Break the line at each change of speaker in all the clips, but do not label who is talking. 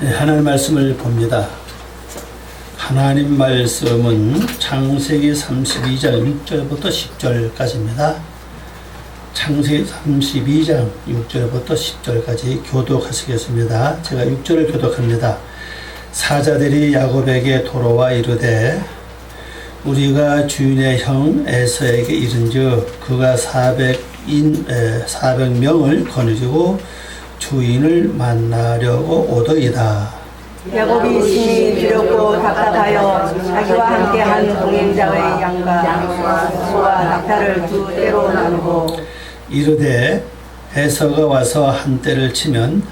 네, 하나님 말씀을 봅니다. 하나님 말씀은 창세기 32장 6절부터 10절까지입니다. 창세기 32장 6절부터 10절까지 교독하시겠습니다. 제가 6절을 교독합니다. 사자들이 야곱에게 돌아와 이르되 우리가 주인의 형 에서에게 이른즉 그가 400명을 거느리고 주인을 만나려고 오더이다.
야곱이 심히 두렵고 답답하여 자기와 함께한 동행자의 양과 소와 낙타를 두 떼로 나누고
이르되 에서가 와서 한 떼를 치면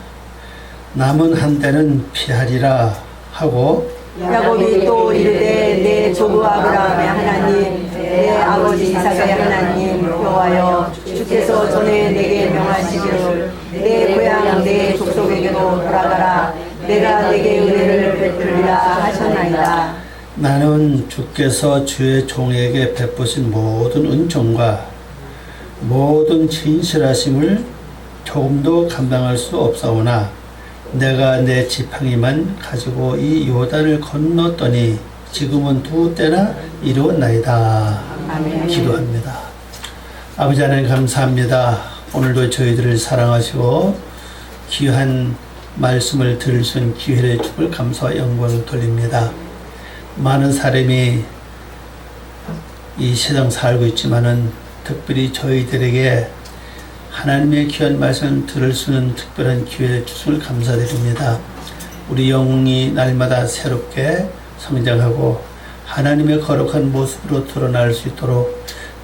남은 한 떼는 피하리라 하고
야곱이 또 이르되 내 조부 아브라함의 하나님 내 아버지 이삭의 하나님 여호와여 주께서 전에 내게 명하시기를 내 고향 내 족속에게로 돌아가라 내가 내게 은혜를 베풀리라 하셨나이다.
나는 주께서 주의 종에게 베푸신 모든 은총과 모든 진실하심을 조금도 감당할 수 없사오나 내가 내 지팡이만 가지고 이 요단을 건넜더니 지금은 두 때나 이루었나이다.
아멘.
기도합니다. 아버지 하나님 감사합니다. 오늘도 저희들을 사랑하시고 귀한 말씀을 들을 수 있는 기회를 주을 감사와 영광을 돌립니다. 많은 사람이 이 세상 살고 있지만은 특별히 저희들에게 하나님의 귀한 말씀을 들을 수 있는 특별한 기회를 주심을 감사드립니다. 우리 영이 날마다 새롭게 성장하고 하나님의 거룩한 모습으로 드러날 수 있도록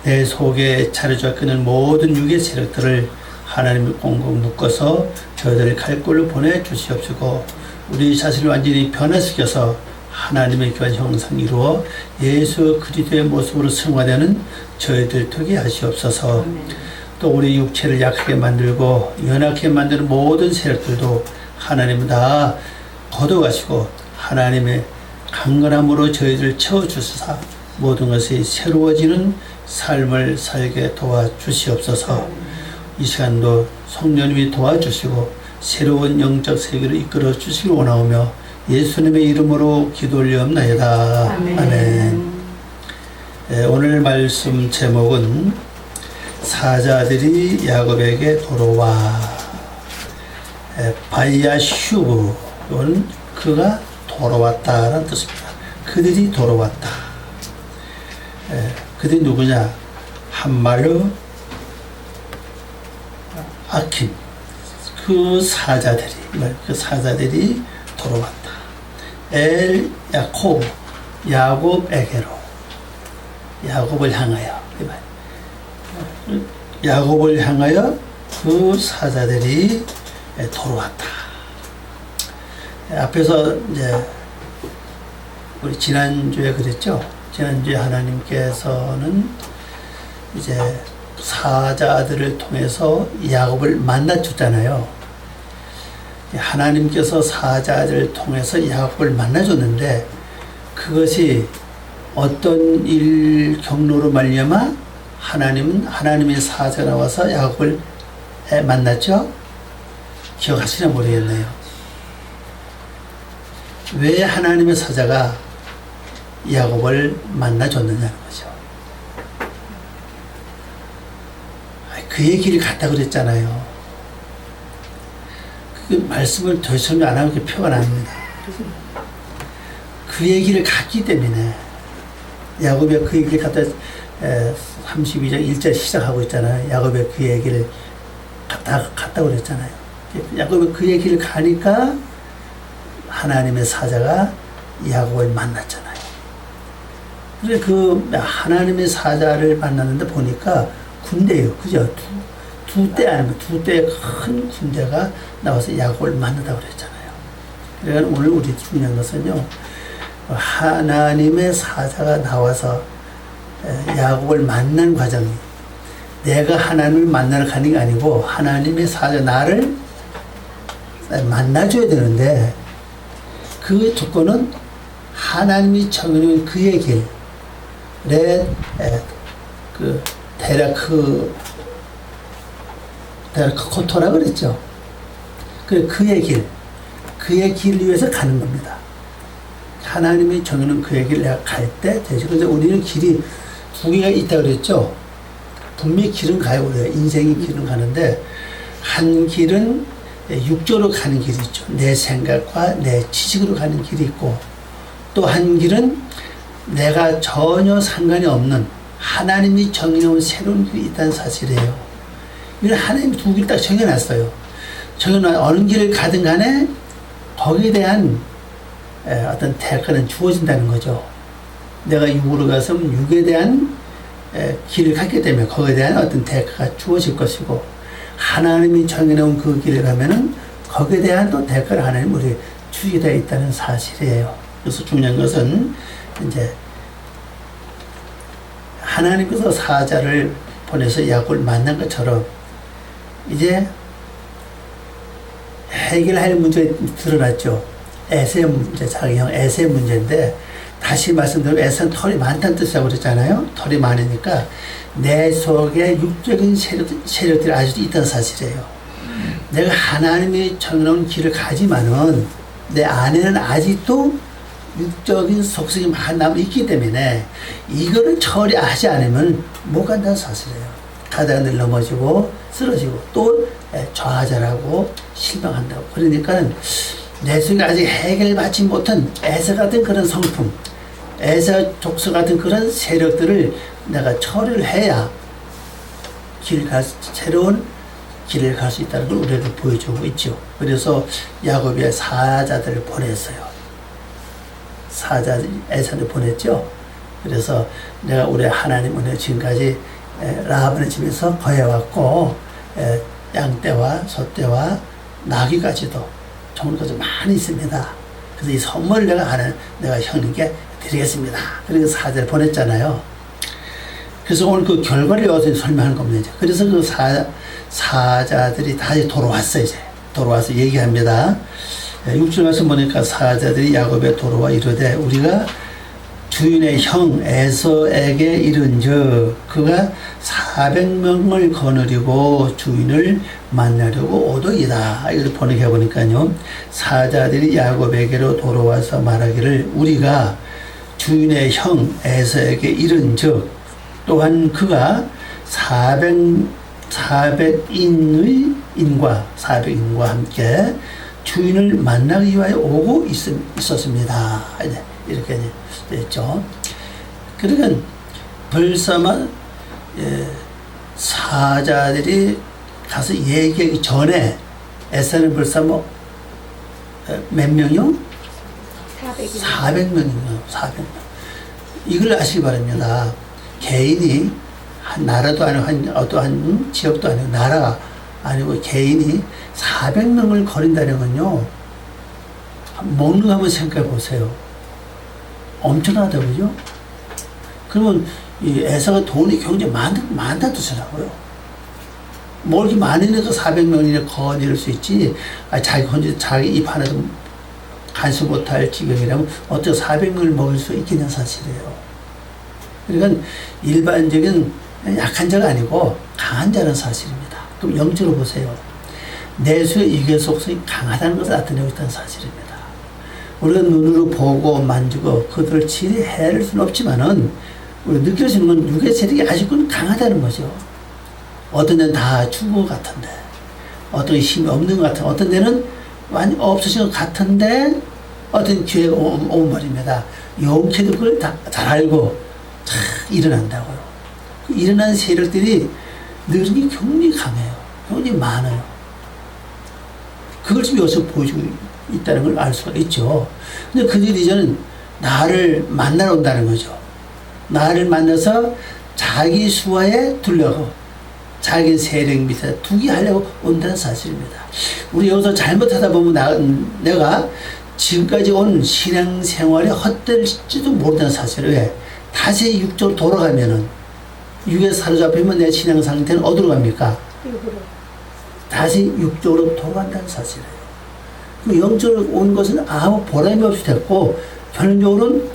내 속에 차려잡히는 모든 육의 세력들을 하나님이 꽁꽁 묶어서 저희들을 갈 곳을 보내주시옵시고 우리 자신을 완전히 변화시켜서 하나님의 귀한 형상 이루어 예수 그리스도의 모습으로 승화되는 저희들 되게 하시옵소서. 또 우리 육체를 약하게 만들고 연약하게 만드는 모든 세력들도 하나님은 다 걷어가시고 하나님의 강건함으로 저희들을 채워주시사 모든 것이 새로워지는 삶을 살게 도와주시옵소서. 이 시간도 성령님이 도와주시고 새로운 영적 세계를 이끌어 주시길 원하오며 예수님의 이름으로 기도 올리옵나이다. 아멘. 오늘 말씀 제목은 사자들이 야곱에게 돌아와 바야슈브는 그가 돌아왔다라는 뜻입니다. 그들이 돌아왔다. 그들이 누구냐? 한말로 아킨 그 사자들이 돌아왔다. 엘 야코브 야곱에게로 야곱을 향하여 그 사자들이 돌아왔다. 앞에서 이제 우리 지난주에 그랬죠. 지난주에 하나님께서는 이제 사자들을 통해서 야곱을 만나줬잖아요. 하나님께서 사자들을 통해서 야곱을 만나줬는데 그것이 어떤 일 경로로 말미암아 하나님은 하나님의 사자가 나와서 야곱을 만났죠? 기억하시나 모르겠네요. 왜 하나님의 사자가 야곱을 만나줬느냐는 거죠. 그 얘기를 갖다 그랬잖아요. 그 말씀을 더 설명 안 하고 표가 납니다. 그 얘기를 갖기 때문에 야곱이 그 얘기를 갖다 32장 1절 시작하고 있잖아요. 야곱이 그 얘기를 갔다고 그랬잖아요. 야곱이 그 얘기를 가니까 하나님의 사자가 야곱을 만났잖아요. 그래서 그 하나님의 사자를 만났는데 보니까 군대예요. 그죠? 두 대 아니면 두 대의 큰 군대가 나와서 야곱을 만나다고 그랬잖아요. 그러니까 오늘 우리 중요한 것은요. 하나님의 사자가 나와서 야곱을 만난 과정이 내가 하나님을 만나러 가는 게 아니고 하나님의 사자 나를 만나줘야 되는데 그 조건은 하나님이 정해놓은 그의 길에 그 데라크코토라 그랬죠. 그의 길, 그의 길을 위해서 가는 겁니다. 하나님이 정해놓은 그의 길 내가 갈 때 되죠. 그래서 우리는 길이 두 개가 있다고 그랬죠. 분명히 길은 가요. 우리가 인생의 길은 가는데 한 길은 육적으로 가는 길이 있죠. 내 생각과 내 지식으로 가는 길이 있고 또 한 길은 내가 전혀 상관이 없는 하나님이 정해놓은 새로운 길이 있다는 사실이에요. 이걸 하나님이 두 길 딱 정해놨어요. 정해놓은 어느 길을 가든 간에 거기에 대한 어떤 대가는 주어진다는 거죠. 내가 육으로 가서 육에 대한 길을 갔기 때문에 거기에 대한 어떤 대가가 주어질 것이고 하나님이 정해놓은 그 길을 가면은 거기에 대한 또 대가를 하나님 우리 주게 되어 있다는 사실이에요. 그래서 중요한 것은 이제 하나님께서 사자를 보내서 야곱을 만난 것처럼 이제 해결할 문제가 드러났죠. 에세 문제, 자기 형 에세 문제인데 다시 말씀드리면 에세는 털이 많다는 뜻이라고 그랬잖아요. 털이 많으니까 내 속에 육적인 세력들이 아직도 있다는 사실이에요. 내가 하나님이 정해놓은 길을 가지만은 내 안에는 아직도 육적인 속성이 많이 남아있기 때문에 이거를 처리하지 않으면 못 간다는 사실이에요. 가다가 늘 넘어지고 쓰러지고 또 좌절하고 실망한다고. 그러니까 내 속에 아직 해결받지 못한 에서 같은 그런 성품, 에서 족서 같은 그런 세력들을 내가 처리를 해야 새로운 길을 갈 수 있다는 걸 우리에게 보여주고 있죠. 그래서 야곱이 사자들을 보냈어요. 사자 에서를 보냈죠. 그래서 내가 우리 하나님 은혜 지금까지 라합의 집에서 거해왔고 양떼와 소떼와 나귀까지도 좋은 것이 많이 있습니다. 그래서 이 선물을 내가 형님께 드리겠습니다. 그래서 사자를 보냈잖아요. 그래서 오늘 그 결과를 여기서 설명하는 겁니다. 그래서 그 사자들이 다시 돌아왔어요. 이제 돌아와서 얘기합니다. 6절 말씀 보니까 사자들이 야곱에 돌아와 이르되 우리가 주인의 형 에서에게 이른즉 그가 400명을 거느리고 주인을 만나려고 오더이다. 이걸 번역해 보니까요. 사자들이 야곱에게로 돌아와서 말하기를 우리가 주인의 형 에서에게 이른즉 또한 그가 400인과 함께 주인을 만나기 위하여 오고 있었습니다. 이렇게 됐죠. 그러니까 벌써만 사자들이 가서 얘기하기 전에 에서는 벌써 몇 명이요? 400명이요. 400명. 이걸 아시기 바랍니다. 개인이 한 나라도 아니고 어떠한 지역도 아니고 나라가 아니고 개인이 400명을 거린다는 건요. 먹는 거 한번 생각해 보세요. 엄청나다 그죠? 그러면 이 에서가 돈이 굉장히 많다는 뜻이라고요. 뭐 이렇게 많으니까 400명이나 거느릴 수 있지. 자기 혼자 자기 입 하나도 간수 못할 지경이라면 어떻게 400명을 먹을 수 있겠냐는 사실이에요. 그러니까 일반적인 약한 자가 아니고 강한 자라는 사실입니다. 그럼 영적으로 보세요. 내수의 이계 속성이 강하다는 것을 나타내고 있다는 사실입니다. 우리가 눈으로 보고 만지고 그들을 질이 해낼 수는 없지만은 우리가 느낄 수 있는 건 육의 세력이 아직은 강하다는 거죠. 어떤 데는 다 죽은 것 같은데 어떤 힘이 없는 것 같은데 어떤 데는 많이 없으신 것 같은데 어떤 기회가 오면 말입니다. 용케도 그걸 다 잘 알고 잘 일어난다고요. 일어난 세력들이 능력이 굉장히 강해요. 굉장히 많아요. 그걸 지금 여기서 보여주고 있다는 걸 알 수가 있죠. 근데 그들이 이제는 나를 만나러 온다는 거죠. 나를 만나서 자기 수하에 둘러고 자기 세력 밑에 두게 하려고 온다는 사실입니다. 우리 여기서 잘못하다 보면 내가 지금까지 온 신앙생활이 헛될지도 모른다는 사실을 왜? 다시 육적으로 돌아가면은 육에 사로잡히면 내 신앙 상태는 어디로 갑니까? 다시 육적으로 돌아간다는 사실이에요. 그 영적으로 온 것은 아무 보람이 없이 됐고 결론적으로는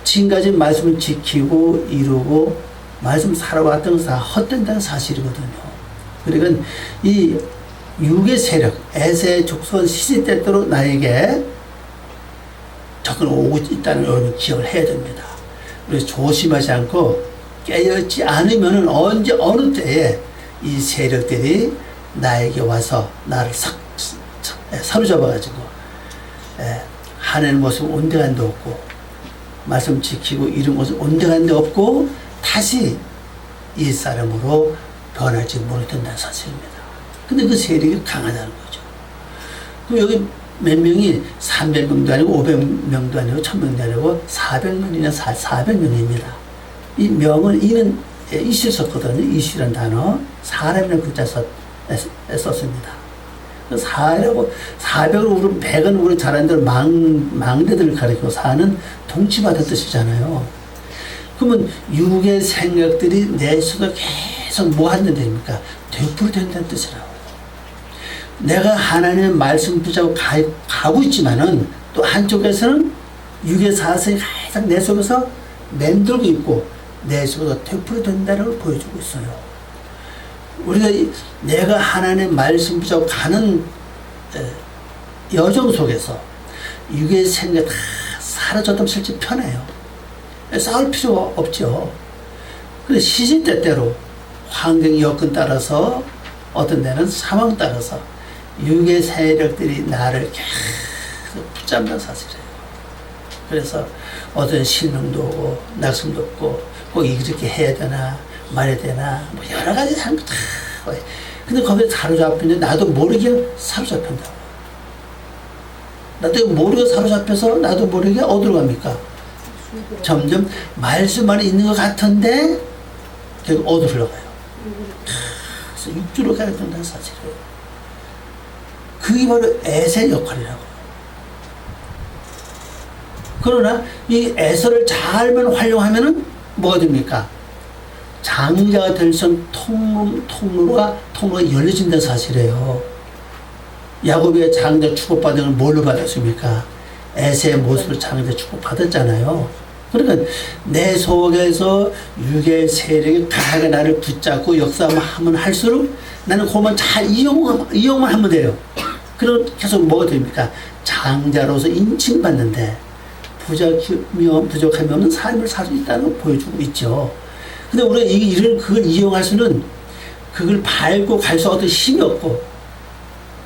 지금까지 말씀을 지키고 이루고 말씀 살아왔던 것은 다 헛된다는 사실이거든요. 그러니까 이 육의 세력, 에서의 족속은 시시때때로 나에게 접근오고 있다는 걸 기억을 해야 됩니다. 그래서 조심하지 않고 깨어있지 않으면 언제 어느 때에 이 세력들이 나에게 와서 나를 사로잡아가지고 하나님 모습 온데간데 없고 말씀 지키고 이런 모습 온데간데 없고 다시 이 사람으로 변할지 모른다는 사실입니다. 근데 그 세력이 강하다는 거죠. 그럼 여기 몇 명이 300명도 아니고 500명도 아니고 1000명도 아니고 400명이냐 400명입니다. 이 명은 이는 이실 썼거든요. 이실이라는 단어 사람이라는 글자 썼습니다. 4라고 400으로 우리 100은 우리 잘하는 대로 망대들을 가리키고 4는 통치받은 뜻이잖아요. 그러면 육의 생각들이 내 속에 계속 뭐 하는 데입니까? 되풀이된다는 뜻이라고. 내가 하나님의 말씀 붙잡고 가고 있지만은 또 한쪽에서는 육의 사성이 가장 내 속에서 맴돌고 있고 내 속에서 되풀이된다는 걸 보여주고 있어요. 우리가 내가 하나님의 말씀 붙잡고 가는 여정 속에서 육의 생각 다 사라졌다면 실제 편해요. 싸울 필요가 없죠. 근데 시시때때로 환경 여건 따라서 어떤 데는 상황 따라서 육의 세력들이 나를 계속 붙잡는 사실이에요. 그래서 어떤 실명도 오고 낙심도 없고 꼭 이렇게 해야 되나 말해야 되나 뭐 여러 가지 하는 거 다. 근데 거기에 사로잡히는데 나도 모르게 사로잡힌다고. 나도 모르게 사로잡혀서 나도 모르게 어디로 갑니까? 점점 말씀 안에 있는 것 같은데 결국 어디로 흘러가요? 그래서 육주로 가야 된다는 사실이에요. 그게 바로 에세 역할이라고. 그러나 이 에서를 잘만 활용하면은 뭐가 됩니까? 장자가 될 수 있는 통로가 열려진다는 사실이에요. 야곱의 장자 축복받은 걸 뭘로 받았습니까? 에세의 모습으로 장자 축복받았잖아요. 그러니까 내 속에서 육의 세력이 강하게 나를 붙잡고 역사하면 할수록 나는 그만 잘 이용만 하면 돼요. 그럼 계속 뭐가 됩니까? 장자로서 인칭받는데 부족하면 삶을 살 수 있다는 걸 보여주고 있죠. 근데 우리가 그걸 이용할 수는 그걸 밟고 갈 수 어떤 힘이 없고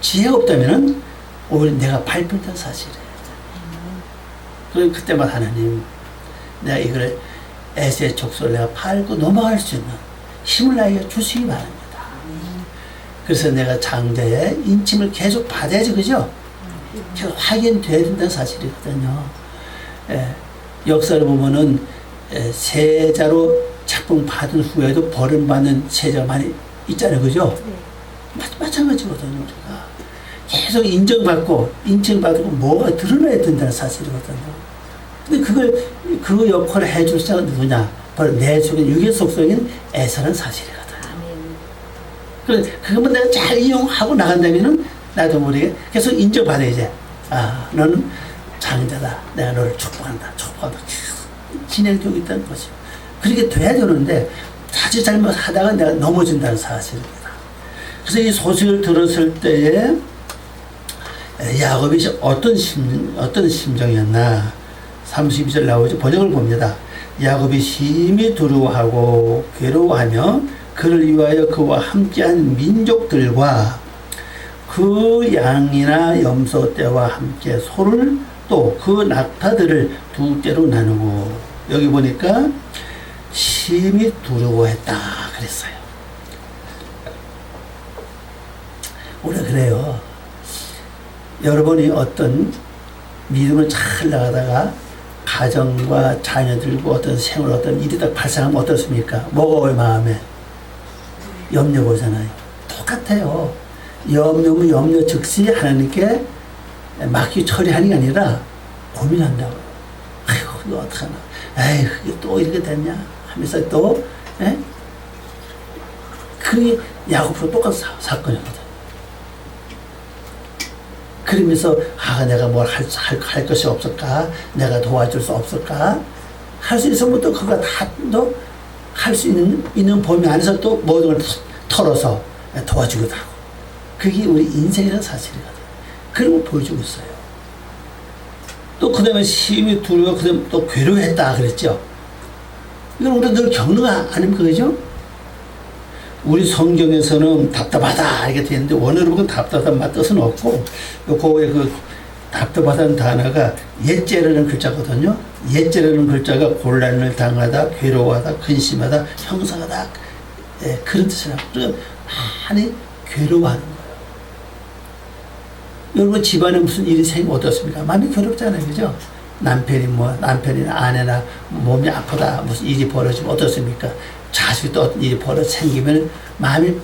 지혜가 없다면은 오히려 내가 밟힌다는 사실이에요. 그럼 그때만 하나님 내가 이걸 에세의 족속을 내가 밟고 넘어갈 수 있는 힘을 나에게 주시기 바랍니다. 그래서 내가 장자의 인침을 계속 받아야지, 그죠? 계속 확인돼야 된다는 사실이거든요. 역사를 보면은 세자로 작품 받은 후에도 버림받는 세자가 많이 있잖아요, 그죠? 마찬가지거든요, 우리가. 계속 인정받고 뭐가 드러나야 된다는 사실이거든요. 근데 그 역할을 해줄 사람은 누구냐? 바로 내 속에 육의 속성인 에서는 사실이거든. 그것만 내가 잘 이용하고 나간다면은 나도 모르게 계속 인정받아야지. 아, 너는 장자다. 내가 너를 축복한다. 계속 진행되고 있다는 것이죠. 그렇게 돼야 되는데 자칫 잘못하다가 내가 넘어진다는 사실입니다. 그래서 이 소식을 들었을 때에 야곱이 어떤 심정이었나? 32절 나오죠. 번역을 봅니다. 야곱이 심히 두려워하고 괴로워하며 그를 위하여 그와 함께한 민족들과 그 양이나 염소 떼와 함께 소를 또 그 낙타들을 두 떼로 나누고, 여기 보니까 심히 두려워했다 그랬어요. 우리가 그래요. 여러분이 어떤 믿음을 잘 나가다가 가정과 자녀들과 어떤 생활 어떤 일이 딱 발생하면 어떻습니까? 뭐가 올 마음에? 염려가 오잖아요. 똑같아요. 염려면 염려 즉시 하나님께 맡기 처리하는 게 아니라 고민한다고요. 아이고, 이거 어떡하나. 에이, 이게 또 이렇게 됐냐 하면서 또, 그게 야곱으로 똑같은 사건이거든. 그러면서, 내가 뭘 할 것이 없을까? 내가 도와줄 수 없을까? 할 수 있으면 또 그거 다 또 할 수 있는 범위 안에서 또 모든 걸 털어서 도와주기도 하고. 그게 우리 인생이라는 사실이거든. 그런 걸 보여주고 있어요. 또 그 다음에 심히 두려워, 그 다음에 또 괴로워했다 그랬죠. 이건 우리가 늘 겪는 거 아닙니까? 그죠? 우리 성경에서는 답답하다 이렇게 되어 있는데 원어로 보면 답답한 뜻은 없고 요거에 그 답답하다는 단어가 옛제라는 글자거든요. 옛제라는 글자가 곤란을 당하다, 괴로워하다, 근심하다, 형성하다, 예, 그런 뜻이라고. 그러니까 많이 괴로워하는 거예요. 여러분 집안에 무슨 일이 생기면 어떻습니까? 많이 괴롭잖아요, 그죠? 남편이나 아내나 몸이 아프다, 무슨 일이 벌어지면 어떻습니까? 자식이 또 어떤 일이 생기면 마음이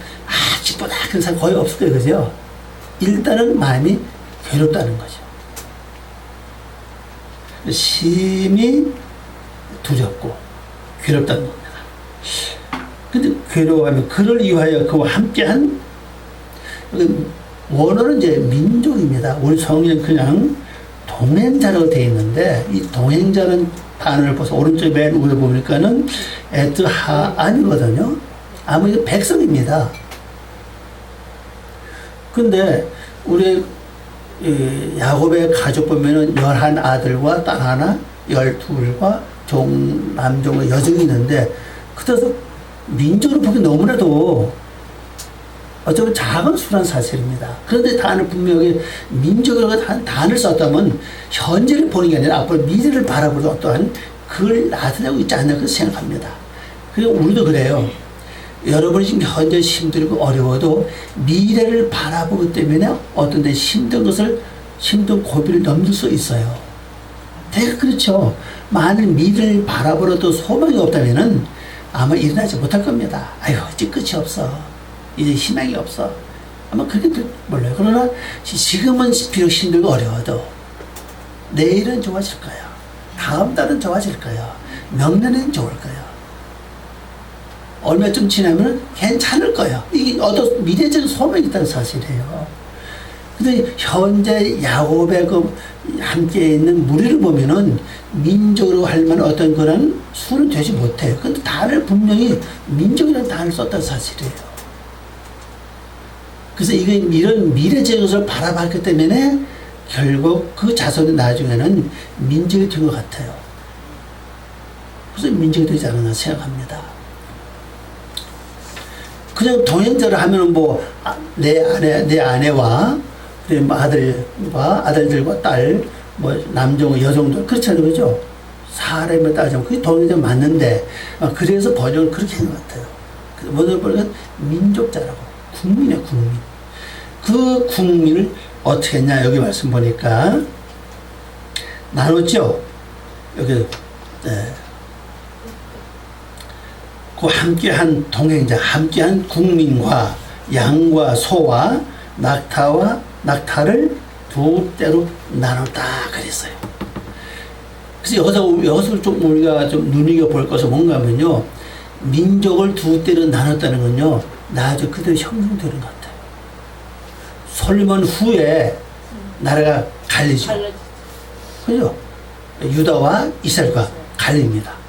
기쁘다 그런 사람 거의 없을 거예요, 그죠? 일단은 마음이 괴롭다는 거죠. 심히 두렵고 괴롭다는 겁니다. 근데 괴로워하면 그를 위하여 그와 함께한 원어는 이제 민족입니다. 우리 성경은 그냥 동행자라고 되어 있는데 이 동행자는 단어를 보서 오른쪽 맨 위에 보니까는 에드하안이거든요. 아마 이거 백성입니다. 근데 우리 야곱의 가족 보면은 11아들과 딸 하나, 12과 남종과 여종이 있는데, 그래서 민족으로 보기 너무나도 어쩌면 작은 수란 사실입니다. 그런데 단을 분명히 민족이라고 단을 썼다면 현재를 보는 게 아니라 앞으로 미래를 바라보는 어떠한 그걸 나타내고 있지 않나 그렇게 생각합니다. 그리고 우리도 그래요. 여러분이 지금 현재 힘들고 어려워도 미래를 바라보기 때문에 어떤 데 힘든 고비를 넘길 수 있어요. 대개 그렇죠. 만일 미래를 바라보려도 소망이 없다면은 아마 일어나지 못할 겁니다. 아유, 이제 끝이 없어. 이제 희망이 없어. 아마 그렇게 몰라요. 그러나 지금은 비록 힘들고 어려워도 내일은 좋아질 거예요. 다음 달은 좋아질 거예요. 명년엔 좋을 거예요. 얼마쯤 지나면 괜찮을 거예요. 이게 어떤 미래적인 소망이 있다는 사실이에요. 근데 현재 야곱의 그 함께 있는 무리를 보면은 민족으로 할 만한 어떤 그런 수는 되지 못해요. 근데 단을 분명히 민족이라는 단을 썼다는 사실이에요. 그래서 이런 미래적인 것을 바라봤기 때문에 결국 그 자손이 나중에는 민족이 된 것 같아요. 그래서 민족이 되지 않았나 생각합니다. 그냥 동행자를 하면은 내 아내와 아들들과 딸, 남종, 여종들, 그렇잖아요. 그죠? 사람에 따지면 그게 동행자 맞는데, 그래서 번역을 그렇게 한 것 같아요. 번역을 보니까 민족자라고. 국민이에요, 국민. 그 국민을 어떻게 했냐, 여기 말씀 보니까. 나눴죠? 여기, 그 함께한 동행자, 함께한 국민과 양과 소와 낙타를 두 때로 나눴다 그랬어요. 그래서 여기서 좀 우리가 좀 눈여겨볼 것은 뭔가 하면요, 민족을 두 때로 나눴다는 건요, 나중에 그대로 형성되는 것 같아요. 솔로몬 후에 나라가 갈리죠. 그죠? 유다와 이스라엘과 갈립니다.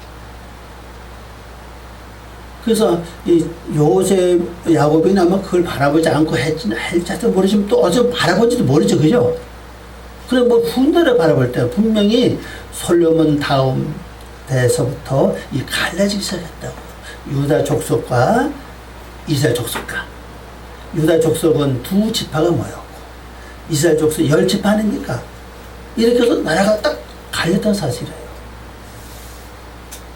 그래서 이 요셉, 야곱이 아마 그걸 바라보지 않고 할지도 모르지만 또 어제 바라본지도 모르죠, 그죠? 그래 훗날에 바라볼 때 분명히 솔로몬 다음 때서부터 이 갈라지기 시작했다고. 유다 족속과 이스라엘 족속과. 유다 족속은 2지파가 모였고 이스라엘 족속 10지파 아닙니까? 이렇게 해서 나라가 딱 갈렸던 사실이에요.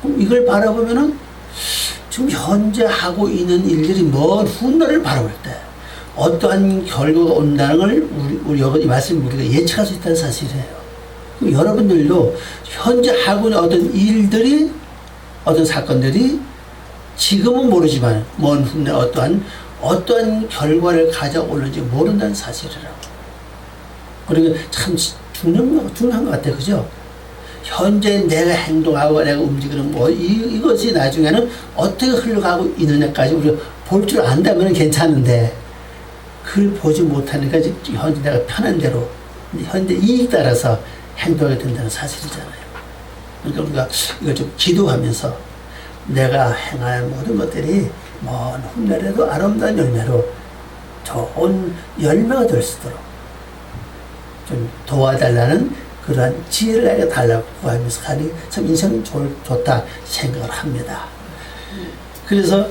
그럼 이걸 바라보면은 지금 현재 하고 있는 일들이 먼 훗날을 바라볼 때 어떠한 결과가 온다는 걸 우리 여기 말씀 우리가 예측할 수 있다는 사실이에요. 그럼 여러분들도 현재 하고 있는 어떤 일들이, 어떤 사건들이 지금은 모르지만 먼 훗날 어떠한 결과를 가져오는지 모른다는 사실이라고. 그러니까 참 중요한 것 같아요. 그죠? 현재 내가 행동하고 내가 움직이는 이것이 나중에는 어떻게 흘러가고 있느냐까지 우리가 볼 줄 안다면 괜찮은데, 그걸 보지 못하니까 현재 내가 편한 대로, 현재 이익 따라서 행동하게 된다는 사실이잖아요. 그러니까 우리가 이걸 좀 기도하면서 내가 행할 모든 것들이 먼 훗날에도 아름다운 열매로 좋은 열매가 될 수 있도록 좀 도와달라는 그러한 지혜를 내가 달라고 구하면서 가니 참 인생이 좋다 생각을 합니다. 그래서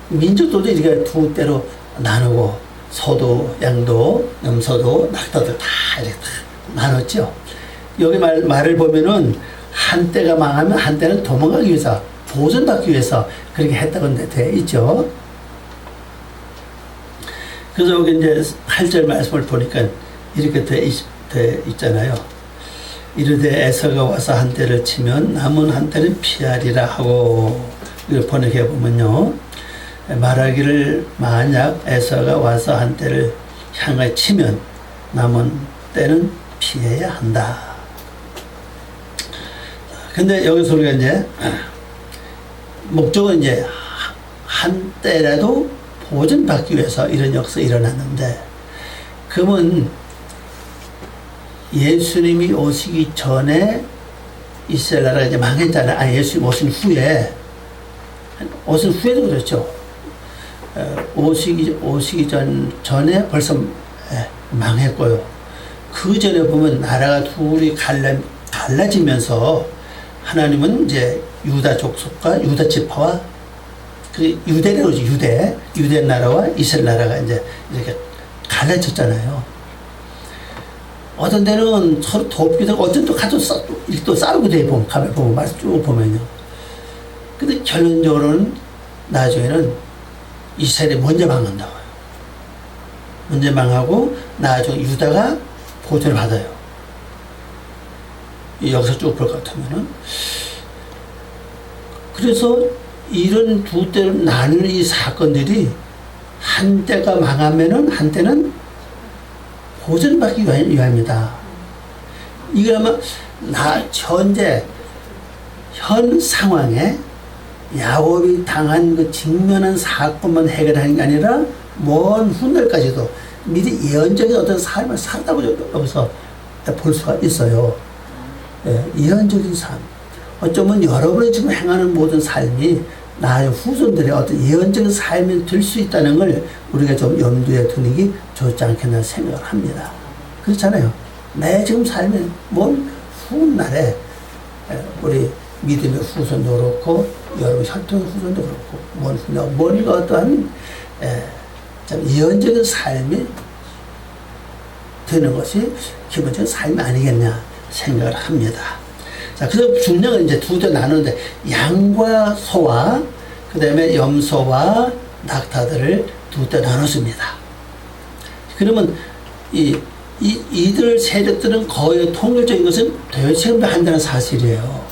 민족도 이렇게 두 때로 나누고 소도, 양도, 염소도, 낙타도 다 이렇게 다 나눴죠. 여기 말을 보면은 한때가 망하면 한때는 도망가기 위해서 보존받기 위해서 그렇게 했다고 돼 있죠. 그래서 여기 이제 8절 말씀을 보니까 이렇게 돼 있잖아요. 이르되 에서가 와서 한 때를 치면 남은 한 때는 피하리라 하고, 이걸 번역해 보면요, 말하기를 만약 에서가 와서 한 때를 향하여 치면 남은 때는 피해야 한다. 근데 여기서 우리가 이제 목적은 이제 한 때라도 보존받기 위해서 이런 역사가 일어났는데, 그러면 예수님이 오시기 전에 이스라엘 나라가 이제 망했잖아요. 아니, 예수님 오신 후에도 그렇죠. 오시기 전에 벌써 망했고요. 그 전에 보면 나라가 둘이 갈라지면서 하나님은 이제 유다 족속과 유다 지파와 그 유대라고 그러죠. 유대 나라와 이스라엘 나라가 이제 이렇게 갈라졌잖아요. 어떤 데는 서로 돕기도 하고, 어떤 또 가서 또 싸우게 돼, 가면 보면, 말씀 쭉 보면요. 근데 결론적으로는 나중에는 이스라엘이 먼저 망한다고요. 먼저 망하고, 나중에 유다가 보존을 받아요. 여기서 쭉 볼 것 같으면은. 그래서 이런 두 때로 나누는 이 사건들이 한때가 망하면은 한때는 보존받기 위함이다. 이게 아마 현 상황에 야곱이 당한 그 직면한 사건만 해결하는 게 아니라 먼 훗날까지도 미리 예언적인 어떤 삶을 살다고 여기서 볼 수가 있어요. 예언적인 삶. 어쩌면 여러분이 지금 행하는 모든 삶이 나의 후손들의 어떤 예언적인 삶이 될 수 있다는 걸 우리가 좀 염두에 두는 게 좋지 않겠나 생각을 합니다. 그렇잖아요. 내 지금 삶은 먼 훗날에 우리 믿음의 후손도 그렇고 여러분 혈통의 후손도 그렇고 먼 훗날 머리가 어떠한 참 예언적인 삶이 되는 것이 기본적인 삶이 아니겠냐 생각을 합니다. 자, 그래서 중량을 이제 두 대 나누는데, 양과 소와 그 다음에 염소와 낙타들을 두 대 나눴습니다. 그러면 이들 세력들은 거의 통일적인 것은 되새김질한다는 사실이에요.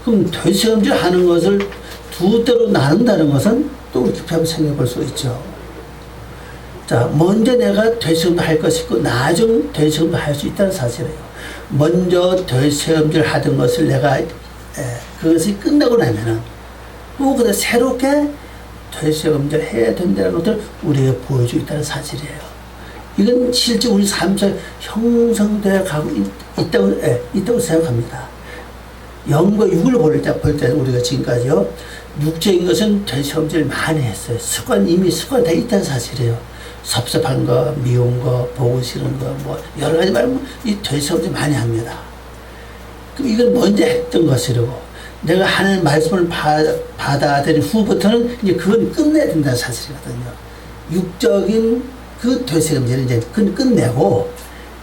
그럼 되새김질 하는 것을 두 대로 나눈다는 것은 또 깊이 한번 생각해 볼 수 있죠. 자, 먼저 내가 되새김질 할 것이 있고 나중 되새김질 할 수 있다는 사실이에요. 먼저 되새김질 하던 것을 내가 그것이 끝나고 나면은 또 그다 새롭게 되새김질 해야 된다는 것을 우리에게 보여주고 있다는 사실이에요. 이건 실제 우리 삶에서 형성되어 가고 있다고 생각합니다. 영과 육을 볼 때 우리가 지금까지요, 육적인 것은 되새김질 많이 했어요. 이미 습관되어 있다는 사실이에요. 섭섭한 거, 미운 거, 보고 싫은 거, 뭐 여러 가지 말고 이 되새김질 많이 합니다. 그럼 이건 먼저 했던 것이라고, 내가 하나님 말씀을 받아들인 후부터는 이제 그건 끝내야 된다는 사실이거든요. 육적인 그 되새김질을 이제 끝내고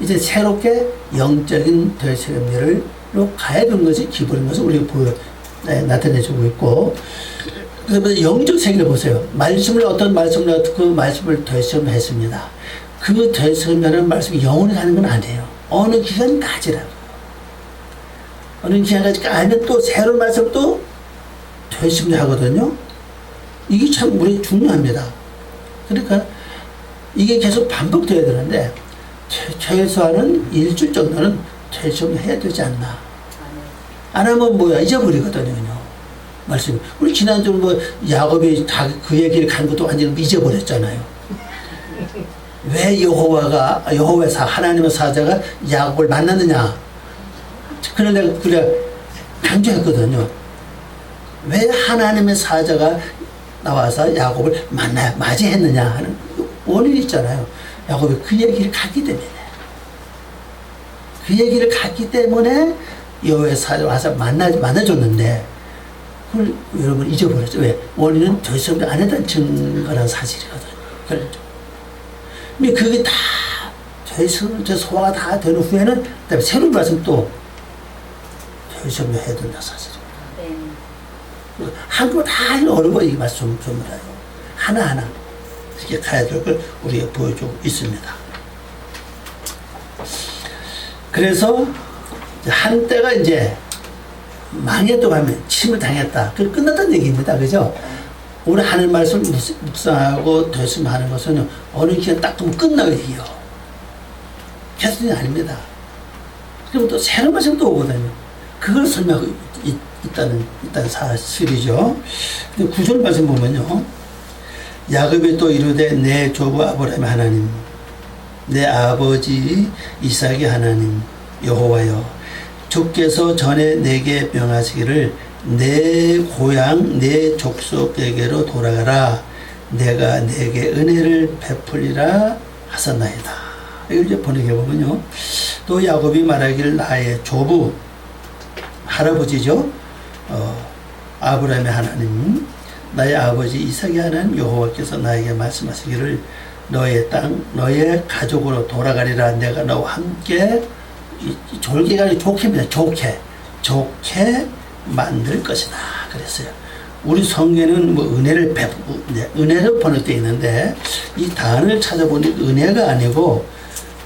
이제 새롭게 영적인 되새김질로 가야 되는 것이 기본인 것을 우리가 나타내주고 있고, 그래서 영적 세계를 보세요. 어떤 말씀을 그 말씀을 되새김했습니다. 그 되새김이라는 말씀이 영원히 가는 건 아니에요. 어느 기간까지라고. 어느 기간까지 까면 또 새로운 말씀을 또 되새김하거든요. 이게 참 우리 중요합니다. 그러니까 이게 계속 반복돼야 되는데 최소한은 일주일 정도는 되새김해야 되지 않나. 안 하면 뭐야, 잊어버리거든요. 말씀. 우리 지난주 야곱이 다 그 얘기를 간 것도 완전히 잊어버렸잖아요. 왜 여호와의 하나님의 사자가 야곱을 만났느냐. 그걸 내가 강조했거든요. 왜 하나님의 사자가 나와서 야곱을 맞이했느냐 하는 원인이 있잖아요. 야곱이 그 얘기를 갔기 때문에. 그 얘기를 갔기 때문에 여호와의 사자 와서 만나줬는데 그걸 여러분 잊어버렸죠. 왜? 원인은 되성도 안 했다는 증거라는 사실이거든요. 그렇죠. 근데 그게 다 소화가 다 된 후에는 그다음에 새로운 말씀 또 되성도 해야 된다 사실입니다. 한국어 다 어려워 이 말씀 전부다요. 하나하나 이렇게 가야 될 걸 우리가 보여주고 있습니다. 그래서 한때가 이제 망했다고 하면 침을 당했다. 그 끝났다는 얘기입니다. 그죠? 오늘 하는 말씀을 묵상하고 되었으면 하는 것은 어느 기간 딱 보면 끝나요. 계속이 아닙니다. 그럼 또 새로운 말씀 또 오거든요. 그걸 설명하고 있다는 사실이죠. 9절 말씀 보면요. 야곱이 또 이르되 내 조부 아브라함의 하나님 내 아버지 이삭의 하나님 여호와여 주께서 전에 내게 명하시기를 내 고향 내 족속에게로 돌아가라 내가 내게 은혜를 베풀리라 하셨나이다. 이걸 이제 번역해 보면요. 또 야곱이 말하기를 나의 조부 할아버지죠. 아브라함의 하나님 나의 아버지 이삭의 하나님 여호와께서 나에게 말씀하시기를 너의 땅 너의 가족으로 돌아가리라 내가 너와 함께 졸기가 좋게입니다. 좋게 만들 것이다 그랬어요. 우리 성경에는 뭐 은혜를 은혜로 번역되어 있는데 이 단어를 찾아보니 은혜가 아니고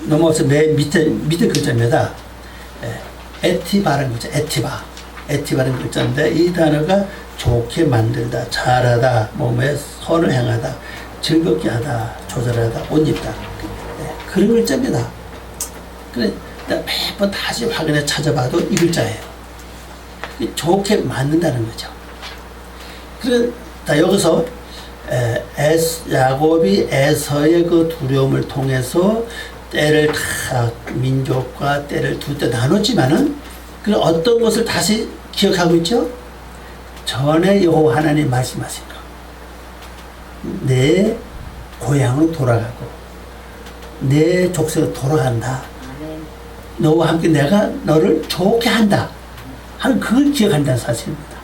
넘어가서 맨 밑에 글자입니다. 에티바라는 글자, 에티바라는 글자인데 이 단어가 좋게 만들다, 잘하다, 몸에 선을 행하다, 즐겁게 하다, 조절하다, 옷 입다. 그런 글자입니다. 그래, 매번 다시 확인해 찾아봐도 이 글자예요. 좋게 만든다는 거죠. 그래, 여기서 야곱이 에서의 그 두려움을 통해서 때를 다 민족과 때를 두 때 나눴지만은 그 어떤 것을 다시 기억하고 있죠? 전에 여호와 하나님 말씀하신 거. 내 고향으로 돌아가고 내 족속으로 돌아간다. 너와 함께 내가 너를 좋게 한다. 하는 그걸 기억한다는 사실입니다.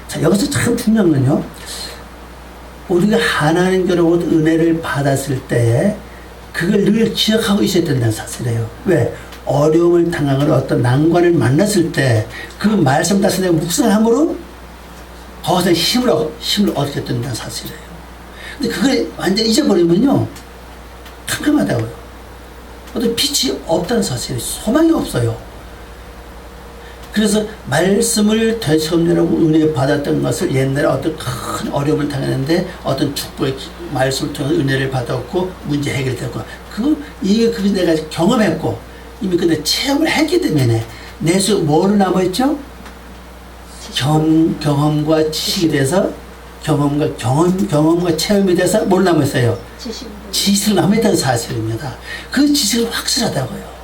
자, 여기서 참 중요한 건요. 우리가 하나님께로부터 은혜를 받았을 때 그걸 늘 기억하고 있어야 된다는 사실이에요. 왜? 어려움을 당하거나 어떤 난관을 만났을 때 그 말씀 다시 내가 묵상함으로 거기서 힘을 얻게 된다는 사실이에요. 근데 그걸 완전히 잊어버리면요. 캄캄하다고요. 어떤 빛이 없다는 사실이 소망이 없어요. 그래서 말씀을 되섬기라고 은혜 받았던 것을 옛날에 어떤 큰 어려움을 당했는데 어떤 축복의 말씀을 통해 은혜를 받았고 문제 해결됐고 그게 내가 경험했고 이미 근데 체험을 했기 때문에 내 속에 뭐로 남아있죠? 경험과 지식이 돼서 경험과 체험이 돼서 뭘 남았어요? 지식을 남았다는 사실입니다. 그 지식은 확실하다고요.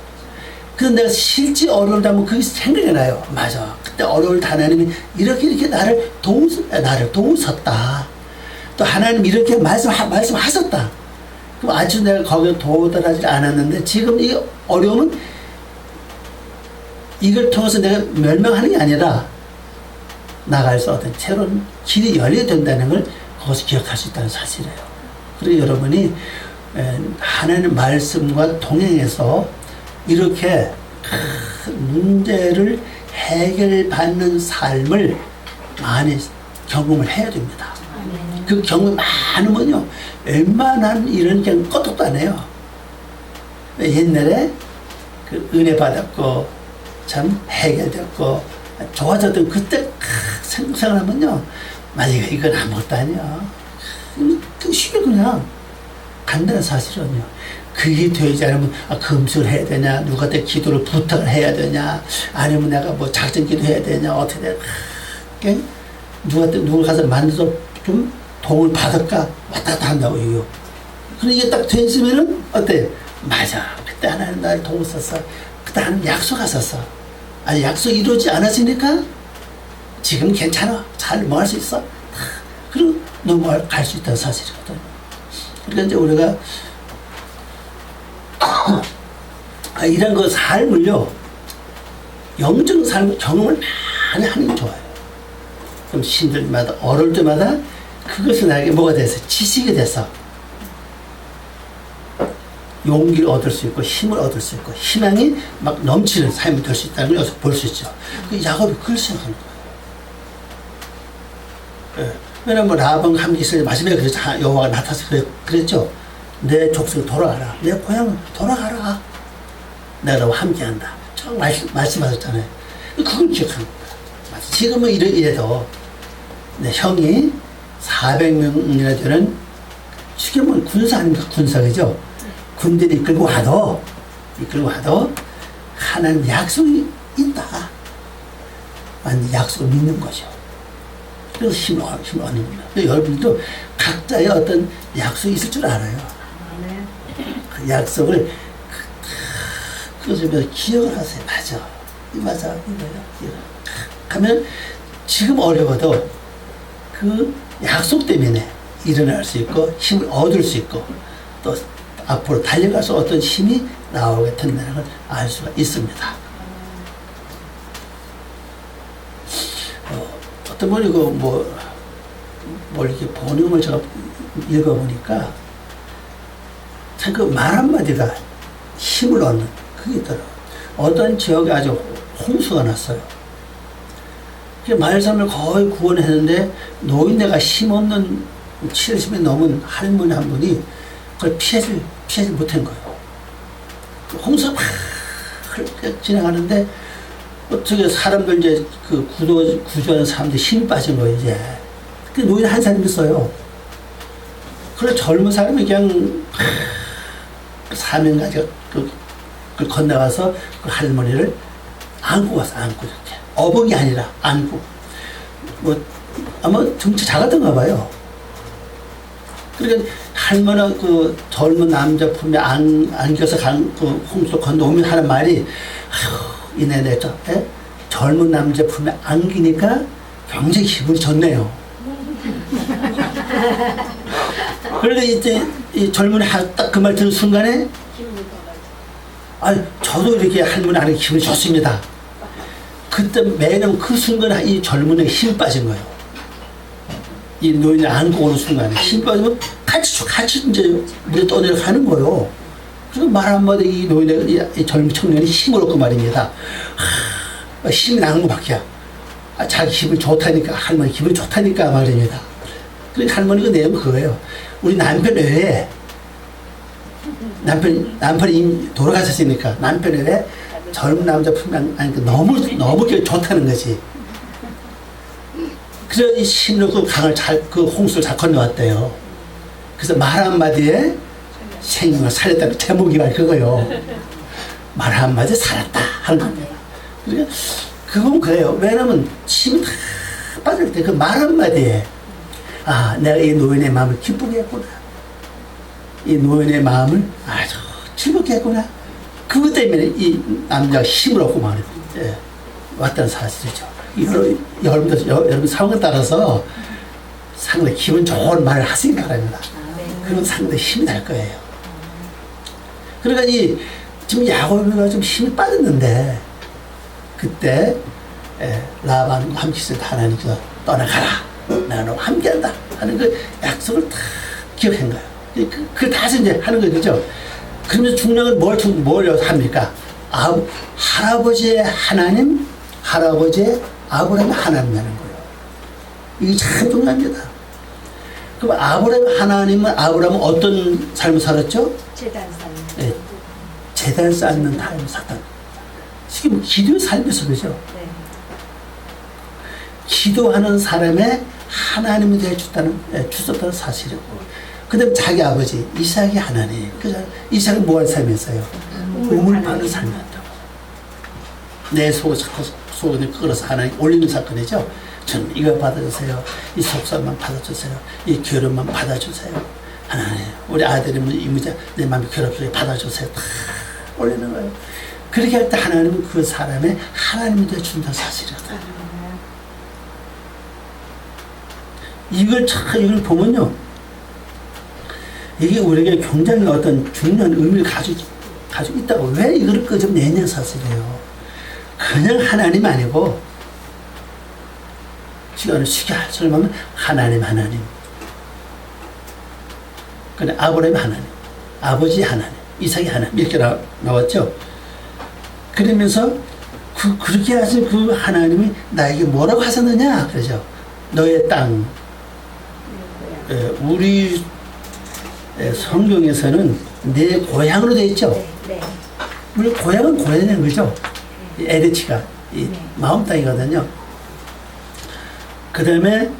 그래서 내가 실제 어려울 때 하면 그게 생각이 나요. 맞아. 그때 어려울 때 하나님이 이렇게 나를 도우셨다. 또 하나님 이렇게 말씀하셨다. 그럼 아주 내가 거기에 도달하지 않았는데 지금 이 어려움은 이걸 통해서 내가 멸망하는 게 아니라 나갈 수 어떤 새로운 길이 열려야 된다는 걸 거기서 기억할 수 있다는 사실이에요. 그리고 여러분이 하나님 말씀과 동행해서 이렇게 큰 문제를 해결받는 삶을 많이 경험을 해야 됩니다. 그 경험이 많으면요, 웬만한 일은 그냥 껐도 안 해요. 옛날에 그 은혜 받았고, 참 해결됐고, 좋아졌던 그때 생각하면요, 이건 아무것도 아니야. 쉽게 그냥 간다는 사실은요. 그게 되지 않으면 금식을 해야 되냐, 누구한테 기도를 부탁을 해야 되냐, 아니면 내가 뭐 작전 기도 해야 되냐, 어떻게 되냐, 누구 가서 만나서 좀 도움을 받을까 왔다 갔다 한다고 이거. 그럼 이게 딱 돼 있으면은 어때? 맞아. 그때 하나님 나를 도웠었어. 그때 하나님 약속하셨어. 아니 약속 이루어지지 않았으니까 지금 괜찮아. 잘 뭐 할 수 있어. 그리고 넘어갈 수 있다는 사실이거든요. 그러니까 이제 우리가 이런 그 삶을요, 영적 삶 경험을 많이 하는 게 좋아요. 그럼 신들마다 어릴 때마다 그것이 나에게 뭐가 돼서 지식이 돼서 용기를 얻을 수 있고 힘을 얻을 수 있고 희망이 막 넘치는 삶이 될 수 있다는 걸 여기서 볼 수 있죠. 그 야곱이 그걸 생각하는 거예요. 예. 왜냐면 라반 함기스에 마지막에 그랬죠. 여호와가 나타나서 그랬죠. 내 족속에 돌아가라. 내 고향 돌아가라. 내가 너와 함께한다. 처음 말씀하셨잖아요. 그걸 기억하는 거예요. 지금은 이래도 내 형이 400명이나 되는 지금은 군사 아닙니까? 군사, 그죠? 군대를 이끌고 와도 하나님 약속이 있다. 완전 약속을 믿는 거죠. 그래서 힘을 얻는 겁니다. 여러분도 각자의 어떤 약속이 있을 줄 알아요. 그 약속을 그것을 기억을 하세요. 맞아. 이거예요. 하면 지금 어려워도 그 약속 때문에 일어날 수 있고 힘을 얻을 수 있고 또 앞으로 달려가서 어떤 힘이 나오게 된다는 걸 알 수가 있습니다. 어떤 분이 뭘 이렇게 본음을 제가 읽어보니까 참 그 말 한마디가 힘을 얻는 그게 있더라고요. 어떤 지역에 아주 홍수가 났어요. 마을사람을 거의 구원했는데 노인네가 힘없는 70이 넘은 할머니 한 분이 그걸 피하지 못한 거예요. 홍수가 막 지나가는데 어떻게 사람들 이제 그 구조하는 사람들이 힘이 빠진 거예요, 이제. 그 노인 한 사람이 있어요. 그래 젊은 사람이 그냥 사명가지고 그걸 건너가서 그 할머니를 안고 가서 안고 이렇게. 어복이 아니라 안고. 아마 등치 작았던가 봐요. 그러니까 할머니가 그 젊은 남자 품에 안겨서 그 홍수 건너오면 하는 말이, 아휴, 이내 젊은 남자 품에 안기니까 굉장히 기분이 좋네요. 그러니까 이제 이 젊은이 딱 그 말 들은 순간에, 저도 이렇게 할머니 안에 기분이 좋습니다. 그때 매년 그 순간에 이 젊은이가 힘이 빠진 거예요. 이 노인을 안고 오는 순간에 힘이 빠지면 같이 이제 물에 떠내려가는 거예요. 그래서 말 한마디 이 노인의 이 젊은 청년이 힘을 얻고 말입니다. 힘이 나는 것밖에. 자기 기분이 좋다니까, 할머니 기분이 좋다니까 말입니다. 그러니까 할머니 그 내용은 그거예요. 우리 남편 외에, 남편이 이미 돌아가셨으니까 남편 외에 젊은 남자 품에 안니까 너무 좋다는 거지. 그래서 이 힘을 얻고 그 홍수를 잘 건너왔대요. 그래서 말 한마디에 생명을 살렸다는 제목이 말 그거요. 말 한마디에 살았다 하는 겁니다. 그러니까 그건 그래요. 왜냐면 힘이 다 빠질 때 그 말 한마디에 내가 이 노인의 마음을 기쁘게 했구나. 이 노인의 마음을 아주 즐겁게 했구나. 그것 때문에 이 남자가 힘을 얻고 왔다는 사실이죠. 여러분 상황에 따라서 상당히 기분 좋은 말을 하시기 바랍니다. 그러면 상당히 힘이 날 거예요. 그러니까 지금 야곱이가 좀 힘이 빠졌는데 그때 라반 함께서 하나님께서 떠나가라. 내가 너와 함께한다 하는 그 약속을 다 기억한 거예요. 그걸 다시 이제 하는 거죠. 그죠? 그러면서 중요한 건 뭘 합니까? 할아버지의 하나님, 할아버지의 아브라함의 하나님이라는 거예요. 이게 참 중요합니다. 그럼 아브라함은 어떤 삶을 살았죠? 제단 쌓는 삶을 살았다. 지금 기도의 삶에서 그죠? 네. 기도하는 사람의 하나님이 주셨다는 사실이고, 그 다음에 자기 아버지 이삭이 하나님. 그래서 이삭은 뭐할 삶이었어요? 우물 파는 삶이었다고. 내 속을 끌어서 하나님 올리는 사건이죠. 저는 이거 받아주세요. 이 속살만 받아주세요. 이 결혼만 받아주세요. 하나님, 우리 아들이 이무자 내 마음이 괴롭소요. 받아주세요. 다 올리는 거예요. 그렇게 할 때 하나님은 그 사람의 하나님이 되어준다는 사실이거든. 이걸 보면요. 이게 우리에게 굉장히 어떤 중요한 의미를 가지고 있다고. 왜 이걸 끄집내냐 사실이에요. 그냥 하나님 아니고, 시간을 쉽게 할 수 없는 하나님. 그래, 아브라함 하나님, 아버지 하나님, 이삭이 하나님, 이렇게 나왔죠. 그러면서 그렇게 하신 그 하나님이 나에게 뭐라고 하셨느냐? 그러죠. 너의 땅. 우리 성경에서는 내 고향으로 되어 있죠. 우리 고향은 고향인 거죠. 에르치가 마음 땅이거든요. 그 다음에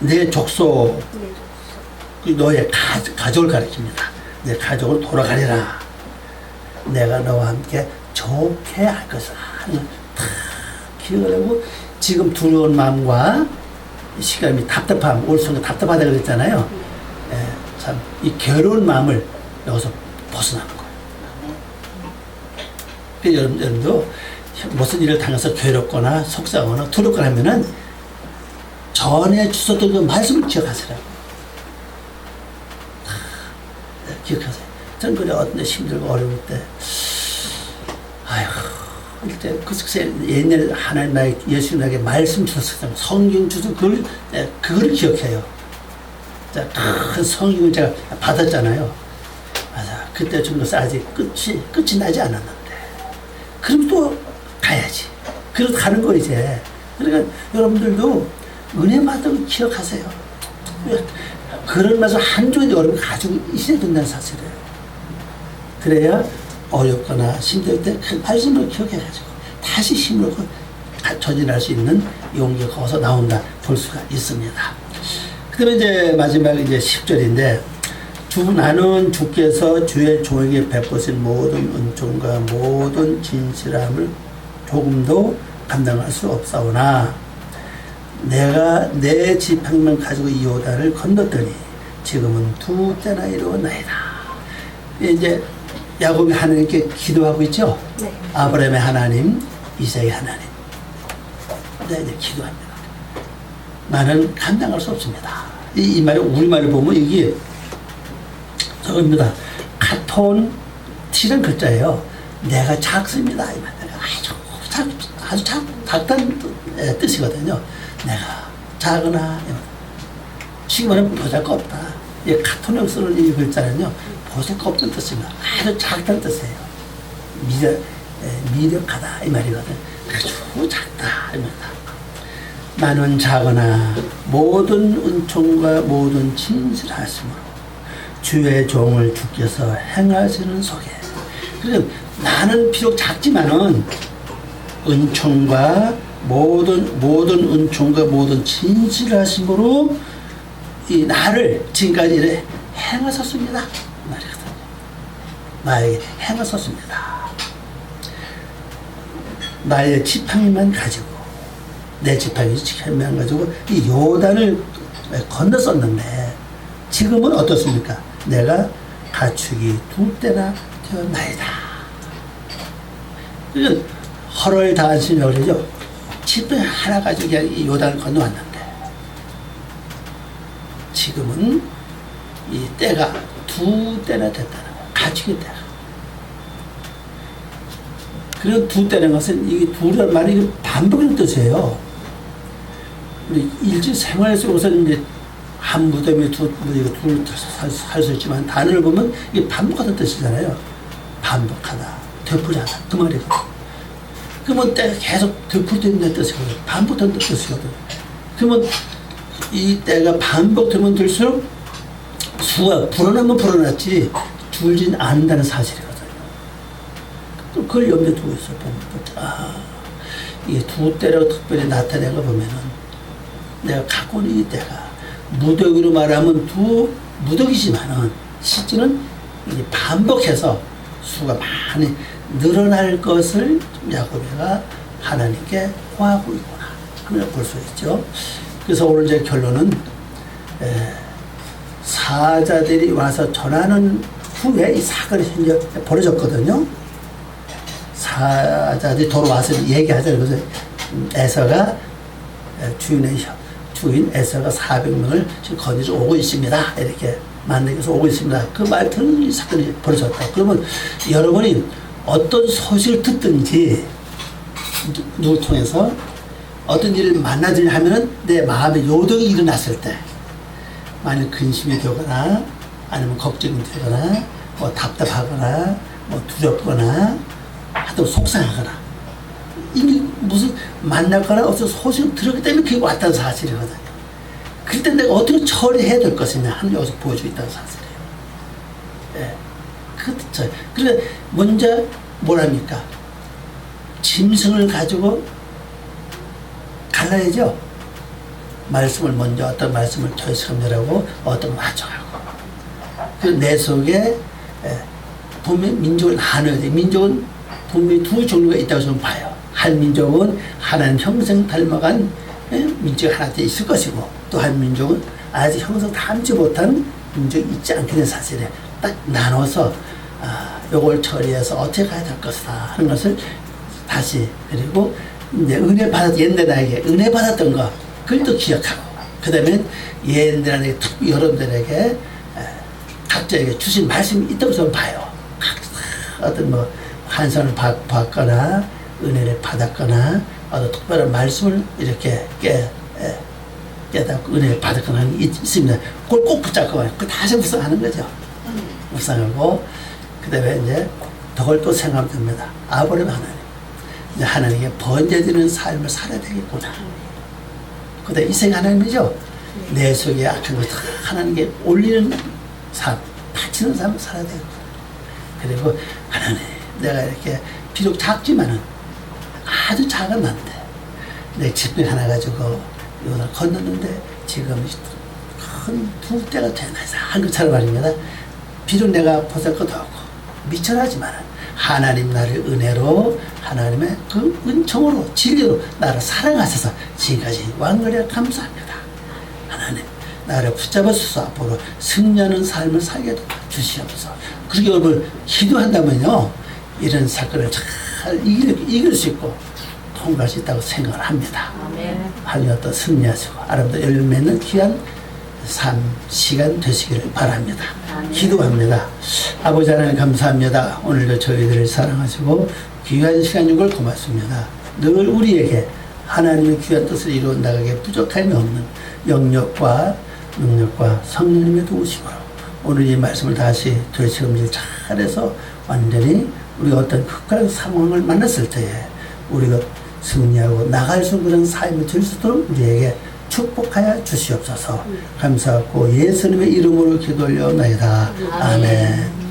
내 족속, 너의 가족을 가리킵니다. 내 가족을 돌아가리라. 내가 너와 함께 좋게 할 것을 다 기억을 하고, 지금 두려운 마음과 시간이 답답함, 올 순간 답답하다고 그랬잖아요. 참, 이 괴로운 마음을 여기서 벗어나는 거예요. 그래서 여러분도 무슨 일을 당해서 괴롭거나 속상하거나 두렵거나 하면은 전에 주셨던 그 말씀을 기억하시라고. 기억하세요. 저는 그래, 어떤 데 힘들고 어려울 때, 이때 옛날에 하나님 나에게, 예수님 나에게 말씀 주셨잖아요. 성경 주셔서 그걸 기억해요. 자, 큰 성경을 제가 받았잖아요. 맞아. 그때 정도서 아직 끝이 나지 않았는데. 그럼 또 가야지. 그래도 가는 거 이제. 그러니까 여러분들도 은혜 받은 걸 기억하세요. 그런 말씀 한 종이 여러분 가지고 있어야 된다는 사실이에요. 그래야 어렵거나 힘들 때 그 말씀을 기억해가지고 다시 힘을 전진할 수 있는 용기가 거기서 나온다 볼 수가 있습니다. 그 다음에 이제 마지막 이제 10절인데, 나는 주께서 주의 종에게 베푸신 모든 은총과 모든 진실함을 조금도 감당할 수 없사오나 내가 내 지팡이만 가지고 이 요단을 건넜더니 지금은 2때나 이루었나이다. 이제 야곱이 하나님께 기도하고 있죠. 네. 아브라함의 하나님, 이삭의 하나님. 네, 이제 기도합니다. 나는 감당할 수 없습니다. 이 말을 우리말을 보면 이게 저겁니다. 카톤 T는 글자예요. 내가 작습니다. 이 말. 내가 아주 작다는 뜻이거든요. 내가 작으나, 지금 말하면 보잘것없다. 이 카톤에 쓰는 이 글자는요, 보잘것없는 뜻입니다. 아주 작다는 뜻이에요. 미력하다 이 말이거든. 아주 작다 이 말이다. 나는 작으나 모든 은총과 모든 진실하심으로 주의 종을 주께서 행하시는 속에. 그래서 나는 비록 작지만은 은총과 모든 은총과 모든 진실하심으로 이 나를 지금까지 이래 행하셨습니다 말이거든요. 나에게 행하셨습니다. 나의 지팡이만 가지고, 내 지팡이만 가지고 이 요단을 건넜었는데 지금은 어떻습니까? 내가 가축이 2때나 되었나이다. 허를 다하시며 그러죠. 지팡이 하나 가지고 그냥 이 요단을 건너왔는데 지금은 이 때가 2때나 됐다는 거야. 가축의 때가. 그리고 2때라는 것은 이게 2라는 말이 반복이라는 뜻이에요. 우리 일지 생활 속에서 이제 한 무덤에 둘 살 수 있지만 단어를 보면 이게 반복하는 뜻이잖아요. 반복하다, 되풀이하다 그 말이거든. 그러면 때가 계속 되풀이되는 뜻이거든. 반복되는 뜻이거든. 그러면 이 때가 반복되면 될수록 수가 불어나면 불어났지 줄진 않는다는 사실이거든요. 또 그걸 염두에 두고 있어 보면 이게 2때라고 특별히 나타낸 거 보면은 내가 갖고 있는 이 때가 무더기로 말하면 무더기지만은 실제는 이게 반복해서 수가 많이 늘어날 것을 야곱이가 하나님께 구하고 있구나. 그걸 볼 수 있죠. 그래서 오늘 제 결론은 사자들이 와서 전하는 후에 이 사건이 벌어졌거든요. 사자들이 돌아와서 얘기하자는 것을 에서가 후인 에서가 400명을 지금 거기서 오고 있습니다. 이렇게 만나서 오고 있습니다. 그 말 듣는 이 사건이 벌어졌다. 그러면 여러분이 어떤 소식을 듣든지 누구 통해서 어떤 일을 만나들이 하면은 내 마음에 요동이 일어났을 때 만약 근심이 되거나 아니면 걱정이 되거나 뭐 답답하거나 뭐 두렵거나 하여튼 속상하거나 이게 무슨 만날거나 어떤 소식을 들었기 때문에 그게 왔다는 사실이거든요. 그때 내가 어떻게 처리해야 될 것이냐 하는 여기서 보여주고 있다는 사실이에요. 예. 그렇죠. 그래 먼저 뭐랍니까? 짐승을 가지고 갈라야죠. 말씀을 먼저 어떤 말씀을 결심하라고 어떤 걸 가져가고 그 내 속에 분명히 민족을 나눠야 돼. 민족은 분명히 두 종류가 있다고 저는 봐요. 한 민족은 하나님 형상 닮아간 민족이 하나 돼 있을 것이고 또 한 민족은 아직 형상 닮지 못한 민족이 있지 않게 된 사실에 딱 나눠서 요걸 처리해서 어떻게 가야 될 것이다 하는 것을 다시 그리고 이제 은혜 받았 옛날 나에게 은혜 받았던 거 그걸 또 기억하고 그 다음에 옛날에 특히 여러분들에게 각자에게 주신 말씀이 있다고 저는 봐요. 어떤 뭐 환상을 받거나 은혜를 받았거나 어떤 특별한 말씀을 이렇게 깨닫고 은혜를 받았거나 하는 게 있습니다. 그걸 꼭 붙잡고 와요. 그거 다시 묵상하는 거죠. 묵상하고 그 다음에 이제 그걸 또 생각하면 됩니다. 아버님 하나님 이제 하나님께 번제되는 삶을 살아야 되겠구나. 그 다음에 이 생각 하나님이죠. 내 속에 악한 것을 하나님께 올리는 삶, 바치는 삶을 살아야 되겠구나. 그리고 하나님 내가 이렇게 비록 작지만은 아주 작은 난데 내 집을 하나 가지고 이거를 건넜는데 지금 큰 두 대가 되나 한 것처럼 말입니다. 비록 내가 보잘 것도 없고 미천하지만 하나님 나를 은혜로 하나님의 그 은총으로 진리로 나를 사랑하셔서 지금까지 왕거리에 감사합니다. 하나님 나를 붙잡아주셔서 앞으로 승리하는 삶을 살게 주시옵소서. 그렇게 여러분 기도한다면요 이런 사건을 잘 이길 수 있고 통과할 수 있다고 생각을 합니다. 하루에 또 승리하시고 아름다운 열매 맺는 귀한 삶 시간 되시기를 바랍니다. 기도합니다. 아버지 하나님 감사합니다. 오늘도 저희들을 사랑하시고 귀한 시간 준 걸 고맙습니다. 늘 우리에게 하나님의 귀한 뜻을 이루어 나가게 부족함이 없는 영역과 능력과 성령님의 도우심으로 오늘 이 말씀을 다시 되새김질 잘해서 완전히 우리가 어떤 극한 상황을 만났을 때에 우리가 승리하고 나갈 수 있는 그런 삶이 될 수 있도록 우리에게 축복하여 주시옵소서. 감사하고 예수님의 이름으로 기도 올려옵나이다. 아멘.